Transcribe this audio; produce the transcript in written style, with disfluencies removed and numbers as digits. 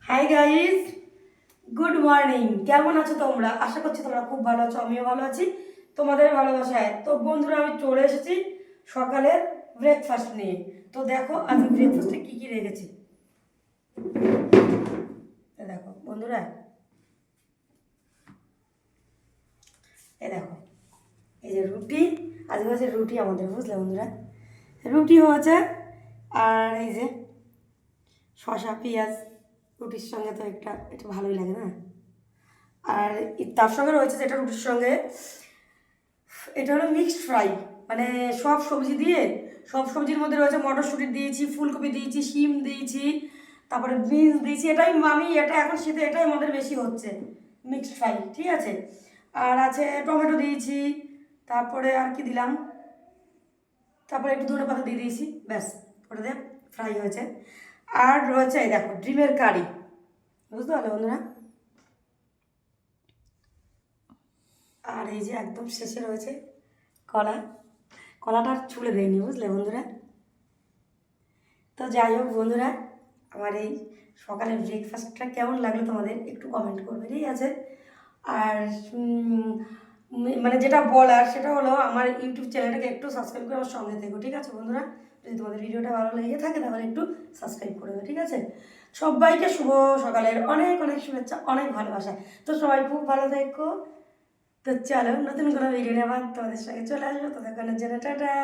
Hi guys, good morning. কেমন আছো তোমরা? আশা করছি তোমরা খুব ভালো আছো, আমিও ভালো আছি তোমাদের ভালোবাসায়। তো বন্ধুরা, আমি চলে এসেছি সকালের ব্রেকফাস্ট নিয়ে। তো দেখো আজকে ব্রেকফাস্টে কী কী রেখেছি। দেখো বন্ধুরা, দেখো এই যে রুটি। আজকে হচ্ছে রুটি আমাদের, বুঝলে বন্ধুরা? রুটি হয়েছে, আর এই যে শসা পেঁয়াজ রুটির সঙ্গে তো এটা ভালোই লাগে না। আর তার সঙ্গে রয়েছে যেটা রুটির সঙ্গে, এটা হলো মিক্সড ফ্রাই, মানে সব সবজি দিয়ে, সব সবজির মধ্যে রয়েছে মটরশুঁটি দিয়েছি, ফুলকপি দিয়েছি, শিম দিয়েছি, তারপরে বিনস দিয়েছি। এটা এখন শীতে এটাই আমাদের বেশি হচ্ছে, মিক্সড ফ্রাই, ঠিক আছে। আর আছে টমেটো দিয়েছি, তারপরে আর কি দিলাম, তারপরে একটু ধনে পাতা দিয়ে দিয়েছি, ব্যাস ওটা দিয়ে ফ্রাই হয়েছে। আর রয়েছে এই দেখো ডিমের কারি, বুঝতে পারলে বন্ধুরা? আর এই যে একদম শেষে রয়েছে কলা। কলাটা আর ছুলে দেয়নি, বুঝলে বন্ধুরা? তো যাই হোক বন্ধুরা, আমার এই সকালের ব্রেকফাস্টটা কেমন লাগলো তোমাদের একটু কমেন্ট করবে, ঠিক আছে। আর মানে যেটা বলার সেটা হলো, আমার ইউটিউব চ্যানেলটাকে একটু সাবস্ক্রাইব করে আমার সঙ্গে থেকো, ঠিক আছে বন্ধুরা? যদি তোমাদের ভিডিওটা ভালো লেগে থাকে তাহলে একটু সাবস্ক্রাইব করে দেবে, ঠিক আছে। সবাইকে শুভ সকালের অনেক অনেক শুভেচ্ছা, অনেক ভালোবাসা। তো সবাই খুব ভালো থেকো। তো চলো নতুন কোনো ভিডিও নেবার তোমাদের সঙ্গে চলে আসবো, ততক্ষণের জন্য টাটা।